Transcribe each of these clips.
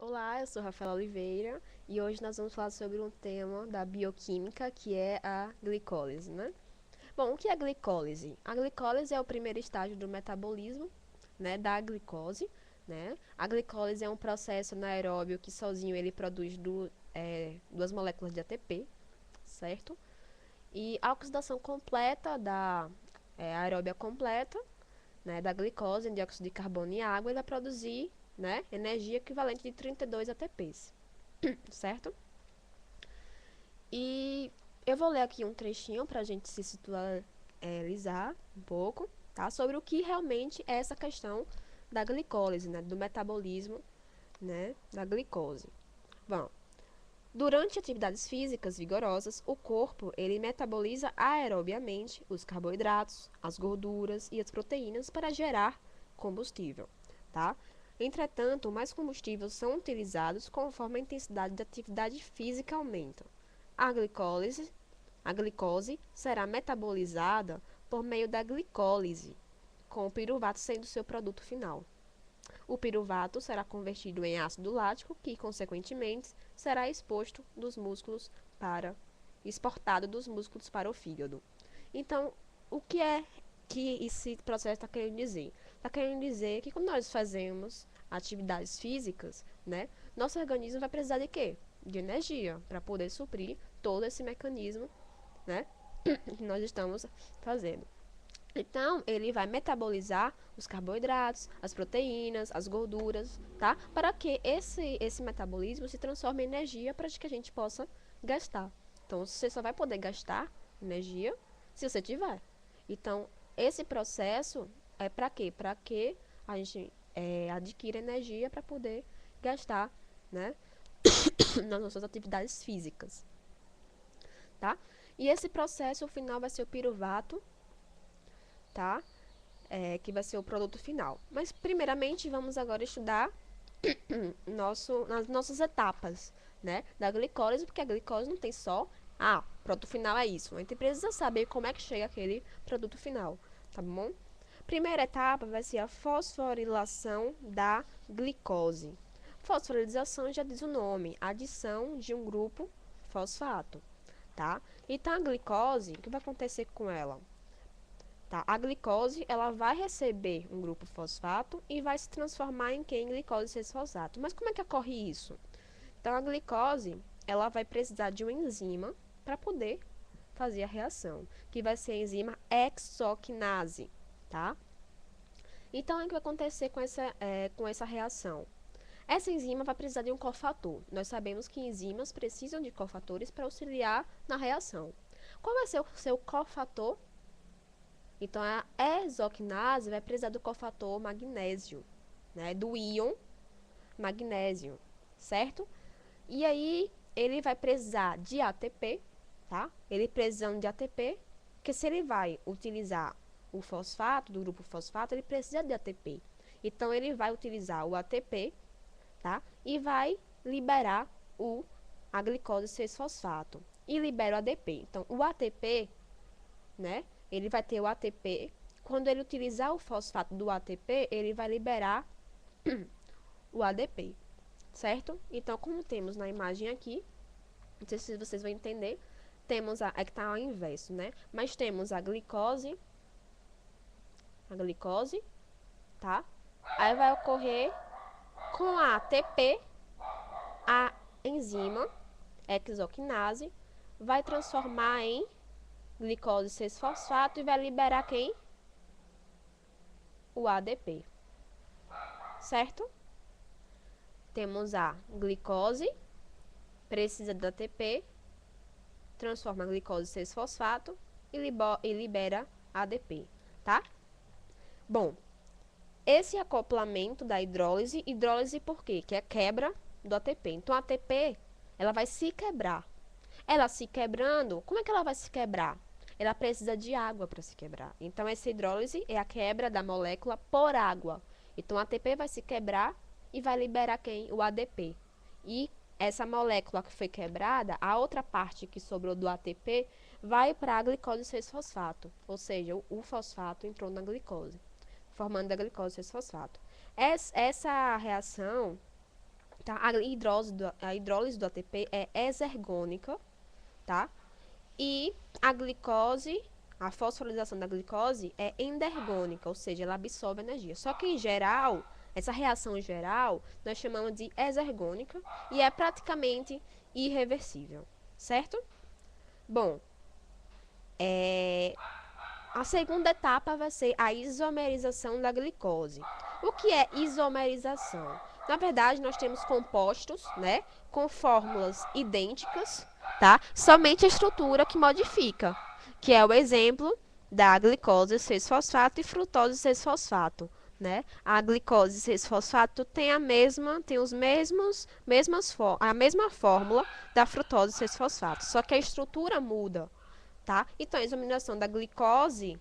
Olá, eu sou Rafaela Oliveira e hoje nós vamos falar sobre um tema da bioquímica que é a glicólise, né? Bom, o que é a glicólise? A glicólise é o primeiro estágio do metabolismo, né, da glicose, né? A glicólise é um processo anaeróbio que sozinho ele produz duas moléculas de ATP, certo? E a oxidação completa aeróbia completa, né, da glicose em dióxido de carbono e água, ele vai produzir, né, energia equivalente de 32 ATPs, certo? E eu vou ler aqui um trechinho para a gente se situalizar um pouco, tá? Sobre o que realmente é essa questão da glicólise, né? Do metabolismo, né? Da glicose. Bom, durante atividades físicas vigorosas, o corpo ele metaboliza aerobiamente os carboidratos, as gorduras e as proteínas para gerar combustível, tá? Entretanto, mais combustíveis são utilizados conforme a intensidade da atividade física aumenta. A glicólise, a glicose será metabolizada por meio da glicólise, com o piruvato sendo seu produto final. O piruvato será convertido em ácido lático, que, consequentemente, será exportado dos músculos para o fígado. Então, o que é que esse processo está querendo dizer? Está querendo dizer que quando nós fazemos atividades físicas, né, nosso organismo vai precisar de quê? De energia para poder suprir todo esse mecanismo, né, que nós estamos fazendo. Então, ele vai metabolizar os carboidratos, as proteínas, as gorduras, tá? Para que esse metabolismo se transforme em energia para que a gente possa gastar. Então, você só vai poder gastar energia se você tiver. Então, esse processo é para quê? Para que a gente adquira energia para poder gastar, né? Nas nossas atividades físicas, tá? E esse processo, o final vai ser o piruvato, tá? Que vai ser o produto final. Mas, primeiramente, vamos agora estudar nas nossas etapas, né, da glicólise, porque a glicose não tem só, produto final é isso. A gente precisa saber como é que chega aquele produto final, tá bom? Primeira etapa vai ser a fosforilação da glicose. Fosforilação já diz o nome, adição de um grupo fosfato, tá? Então, a glicose, o que vai acontecer com ela? Tá? A glicose ela vai receber um grupo fosfato e vai se transformar em quem? Glicose 6-fosfato. Mas como é que ocorre isso? Então, a glicose ela vai precisar de uma enzima para poder fazer a reação, que vai ser a enzima hexoquinase. Tá? Então, o que vai acontecer com essa reação? Essa enzima vai precisar de um cofator. Nós sabemos que enzimas precisam de cofatores para auxiliar na reação. Qual vai ser o seu cofator? Então, a hexoquinase vai precisar do cofator magnésio, né, do íon magnésio, certo? E aí, ele vai precisar de ATP, tá? Ele precisando de ATP, porque se ele vai utilizar o fosfato, do grupo fosfato, ele precisa de ATP. Então, ele vai utilizar o ATP, tá? E vai liberar a glicose 6-fosfato. E libera o ADP. Então, o ATP, né? Ele vai ter o ATP. Quando ele utilizar o fosfato do ATP, ele vai liberar o ADP, certo? Então, como temos na imagem aqui, não sei se vocês vão entender, temos é que está ao inverso, né? Mas temos a glicose, tá? Aí vai ocorrer com a ATP, a enzima hexoquinase vai transformar em glicose 6-fosfato e vai liberar quem? O ADP, certo? Temos a glicose, precisa do ATP, transforma a glicose 6-fosfato e libera ADP, tá? Bom, esse acoplamento da hidrólise por quê? Que é a quebra do ATP. Então, a ATP, ela vai se quebrar. Ela se quebrando, como é que ela vai se quebrar? Ela precisa de água para se quebrar. Então, essa hidrólise é a quebra da molécula por água. Então, a ATP vai se quebrar e vai liberar quem? O ADP. E essa molécula que foi quebrada, a outra parte que sobrou do ATP, vai para a glicose 6-fosfato. Ou seja, o fosfato entrou na glicose, formando a glicose 6-fosfato. Essa reação tá? A hidrólise do ATP é exergônica, tá? E a glicose, a fosforilação da glicose é endergônica, ou seja, ela absorve energia. Só que em geral, essa reação em geral, nós chamamos de exergônica e é praticamente irreversível, certo? Bom, a segunda etapa vai ser a isomerização da glicose. O que é isomerização? Na verdade, nós temos compostos, né, com fórmulas idênticas, tá? Somente a estrutura que modifica, que é o exemplo da glicose 6-fosfato e frutose 6-fosfato, né? A glicose 6-fosfato tem a mesma fórmula da frutose 6-fosfato, só que a estrutura muda, tá? Então, a isomerização da glicose,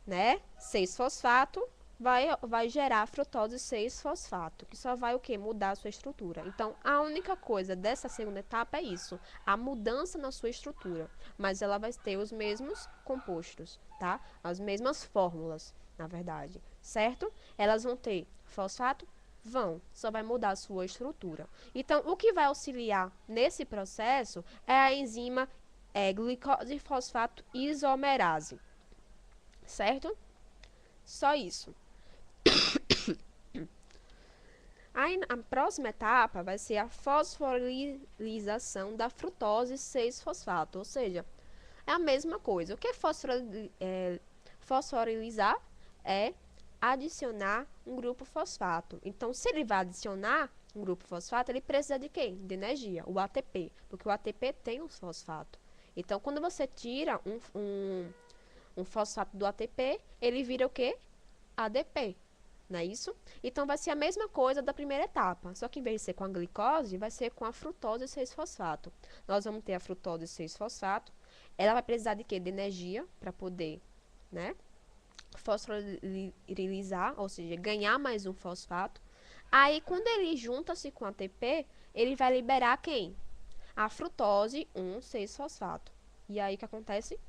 né, 6-fosfato, vai gerar frutose 6-fosfato, que só vai o quê? Mudar a sua estrutura. Então, a única coisa dessa segunda etapa é isso, a mudança na sua estrutura, mas ela vai ter os mesmos compostos, tá? As mesmas fórmulas, na verdade, certo? Elas vão ter fosfato? Vão, só vai mudar a sua estrutura. Então, o que vai auxiliar nesse processo é a enzima glicose fosfato isomerase, certo? Só isso. Aí, a próxima etapa vai ser a fosforilização da frutose 6-fosfato, ou seja, é a mesma coisa. O que é fosforilizar? É adicionar um grupo fosfato. Então, se ele vai adicionar um grupo fosfato, ele precisa de quê? De energia, o ATP, porque o ATP tem um fosfato. Então, quando você tira um fosfato do ATP, ele vira o quê? ADP, não é isso? Então, vai ser a mesma coisa da primeira etapa, só que em vez de ser com a glicose, vai ser com a frutose 6-fosfato. Nós vamos ter a frutose 6-fosfato, ela vai precisar de quê? De energia para poder, né, fosforilizar, ou seja, ganhar mais um fosfato. Aí, quando ele junta-se com a ATP, ele vai liberar quem? A frutose 1,6-fosfato. E aí, o que acontece?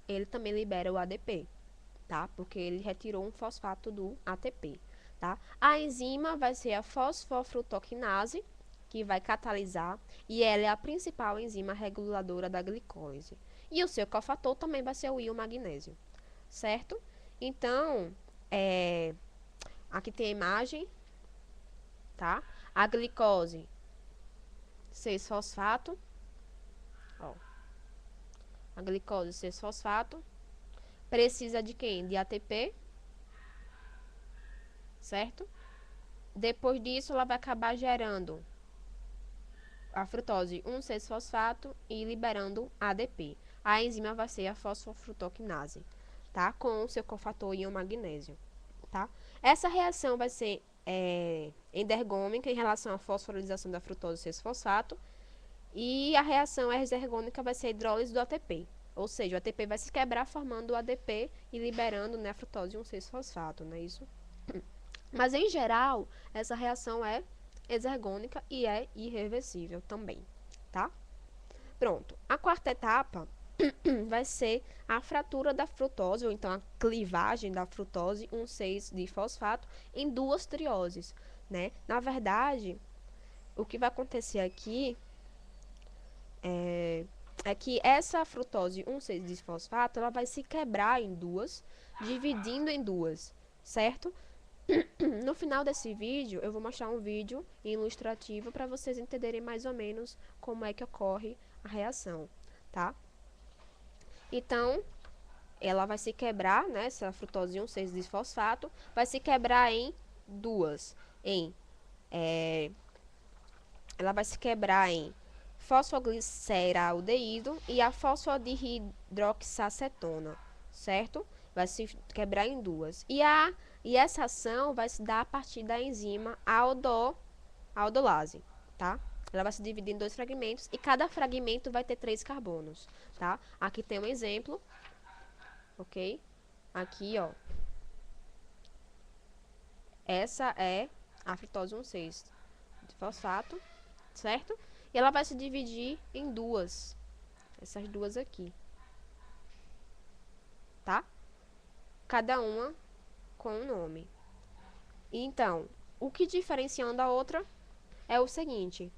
Ele também libera o ADP, tá? Porque ele retirou um fosfato do ATP, tá? A enzima vai ser a fosfofrutoquinase, que vai catalisar, e ela é a principal enzima reguladora da glicose. E o seu cofator também vai ser o íon magnésio, certo? Então, aqui tem a imagem, tá? A glicose 6-fosfato, ó. A glicose 6-fosfato precisa de quem? De ATP, certo? Depois disso, ela vai acabar gerando a frutose 1,6-fosfato e liberando ADP. A enzima vai ser a fosfofrutoquinase, tá? Com o seu cofator íon magnésio, tá? Essa reação vai ser endergômica em relação à fosforilação da frutose 6-fosfato e a reação exergônica vai ser a hidrólise do ATP. Ou seja, o ATP vai se quebrar formando o ADP e liberando, né, a frutose 1,6-fosfato, não é isso? Mas, em geral, essa reação é exergônica e é irreversível também, tá? Pronto. A quarta etapa vai ser a fratura da frutose, ou então a clivagem da frutose 1,6-fosfato em duas trioses, né? Na verdade, o que vai acontecer aqui é que essa frutose 1,6-fosfato, ela vai se quebrar em duas, dividindo em duas, certo? No final desse vídeo, eu vou mostrar um vídeo ilustrativo para vocês entenderem mais ou menos como é que ocorre a reação, tá? Então, ela vai se quebrar, né, essa frutose 1,6-fosfato, vai se quebrar em duas, ela vai se quebrar em fosfogliceraldeído e a fosfodihidroxacetona, certo? Vai se quebrar em duas. E essa ação vai se dar a partir da enzima aldolase, tá? Ela vai se dividir em dois fragmentos e cada fragmento vai ter 3 carbonos, tá? Aqui tem um exemplo, ok? Aqui, ó. Essa é a frutose 1,6-fosfato, certo? E ela vai se dividir em duas, essas duas aqui, tá? Cada uma com um nome. Então, o que diferencia uma da outra é o seguinte.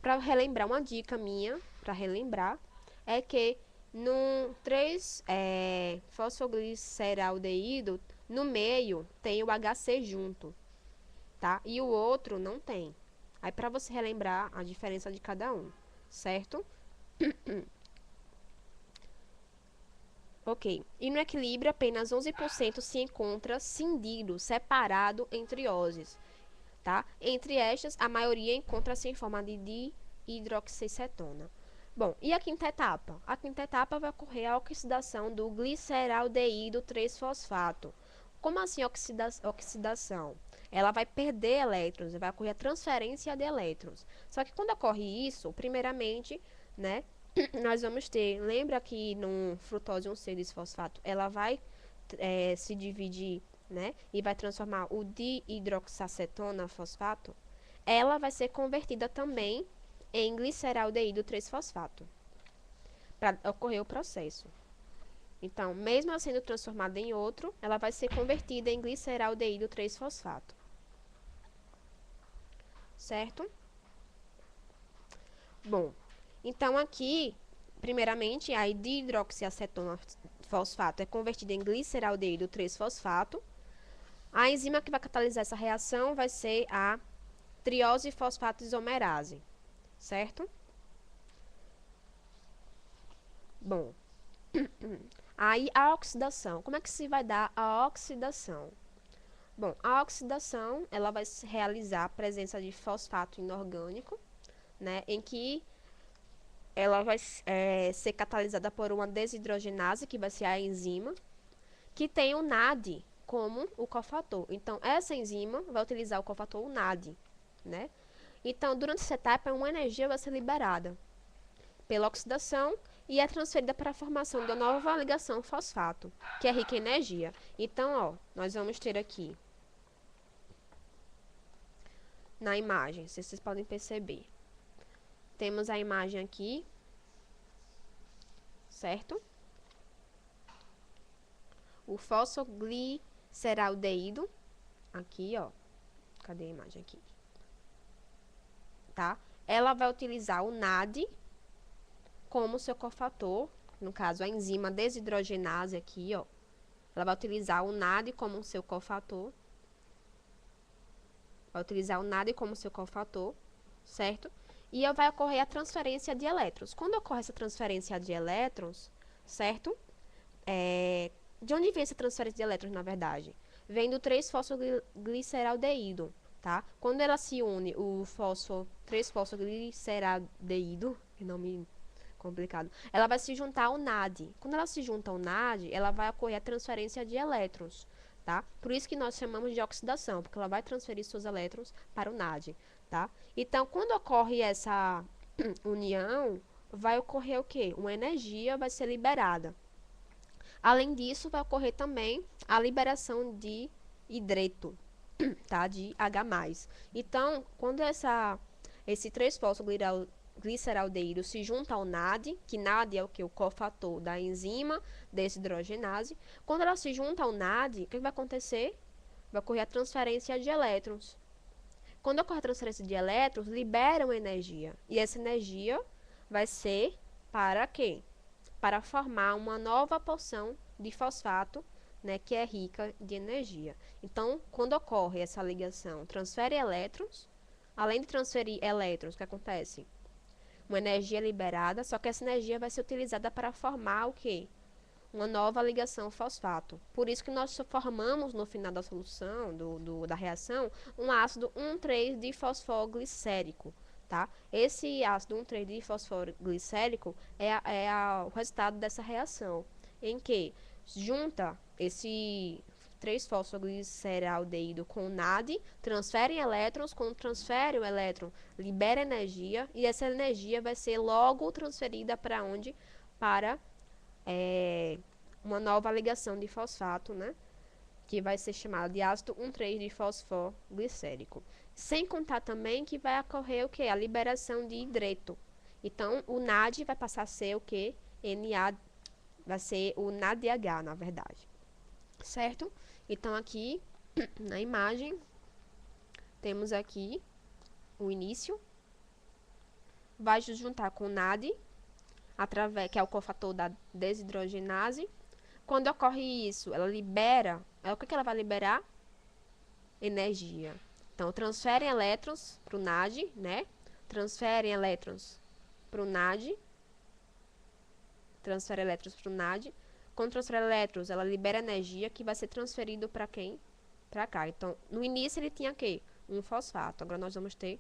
Para relembrar, uma dica minha, para relembrar, é que no 3-fosfogliceraldeído, no meio tem o HC junto, tá? E o outro não tem. Aí, para você relembrar a diferença de cada um, certo? Ok. E no equilíbrio, apenas 11% se encontra cindido, separado entre oses, tá? Entre estas, a maioria encontra-se em forma de dihidroxicetona. Bom, e a quinta etapa? A quinta etapa vai ocorrer a oxidação do gliceraldeído 3-fosfato. Como assim oxidação? Ela vai perder elétrons, vai ocorrer a transferência de elétrons. Só que quando ocorre isso, primeiramente, né, nós vamos ter, lembra que no frutose 1,6-fosfato, ela vai se dividir, né, e vai transformar o dihidroxacetona fosfato, ela vai ser convertida também em gliceraldeído 3-fosfato, para ocorrer o processo. Então, mesmo ela sendo transformada em outro, ela vai ser convertida em gliceraldeído 3-fosfato. Certo? Bom, então aqui, primeiramente, a dihidroxiacetona fosfato é convertida em gliceraldeído 3-fosfato. A enzima que vai catalisar essa reação vai ser a triose fosfato isomerase, certo? Bom, aí a oxidação. Como é que se vai dar a oxidação? Bom, a oxidação, ela vai se realizar a presença de fosfato inorgânico, né, em que ela vai ser catalisada por uma desidrogenase, que vai ser a enzima, que tem o NAD como o cofator. Então, essa enzima vai utilizar o cofator o NAD, né? Então, durante essa etapa, uma energia vai ser liberada pela oxidação e é transferida para a formação da nova ligação fosfato, que é rica em energia. Então, ó, nós vamos ter aqui, na imagem, se vocês podem perceber, temos a imagem aqui, certo? O fosfogliceraldeído, aqui, ó, cadê a imagem aqui? Tá? Ela vai utilizar o NAD como seu cofator, no caso a enzima desidrogenase aqui, ó. Ela vai utilizar o NAD como seu cofator. Vai utilizar o NAD como seu cofator, certo? E vai ocorrer a transferência de elétrons. Quando ocorre essa transferência de elétrons, certo? De onde vem essa transferência de elétrons, na verdade? Vem do 3-fosfogliceraldeído, tá? Quando ela se une, o 3-fosfogliceraldeído, que nome complicado, ela vai se juntar ao NAD. Quando ela se junta ao NAD, ela vai ocorrer a transferência de elétrons, tá? Por isso que nós chamamos de oxidação, porque ela vai transferir seus elétrons para o NAD, tá? Então, quando ocorre essa união, vai ocorrer o quê? Uma energia vai ser liberada. Além disso, vai ocorrer também a liberação de hidreto, tá? De H+. Então, quando esse 3-fosfogliceraldeído se junta ao NAD, que NAD é o que? O cofator da enzima desidrogenase. Quando ela se junta ao NAD, o que vai acontecer? Vai ocorrer a transferência de elétrons. Quando ocorre a transferência de elétrons, liberam energia. E essa energia vai ser para quê? Para formar uma nova porção de fosfato, né, que é rica de energia. Então, quando ocorre essa ligação, transfere elétrons. Além de transferir elétrons, o que acontece? Uma energia liberada, só que essa energia vai ser utilizada para formar o quê? Uma nova ligação fosfato. Por isso que nós formamos no final da solução, da reação, um ácido 1,3-difosfoglicérico. Tá? Esse ácido 1,3-difosfoglicérico é o resultado dessa reação, em que junta esse 3-fosfogliceraldeído com o NAD, transferem elétrons, quando transfere o elétron, libera energia, e essa energia vai ser logo transferida para onde? Para uma nova ligação de fosfato, né? Que vai ser chamada de ácido 1,3-difosfoglicérico. Sem contar também que vai ocorrer o que? A liberação de hidreto. Então, o NAD vai passar a ser o que? Vai ser o NADH, na verdade. Certo? Então, aqui, na imagem, temos aqui o início, vai se juntar com o NAD, que é o cofator da desidrogenase. Quando ocorre isso, ela libera, o que ela vai liberar? Energia. Então, transferem elétrons para o NAD, né? Transferem elétrons para o NAD. Transfere elétrons para o NAD. Quando transfere elétrons, ela libera energia que vai ser transferido para quem? Para cá. Então, no início ele tinha o quê? Um fosfato. Agora nós vamos ter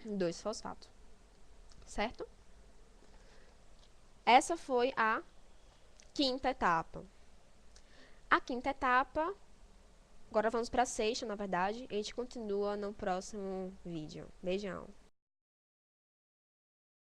2 fosfatos. Certo? Essa foi a quinta etapa. A quinta etapa, agora vamos para a sexta, na verdade. A gente continua no próximo vídeo. Beijão!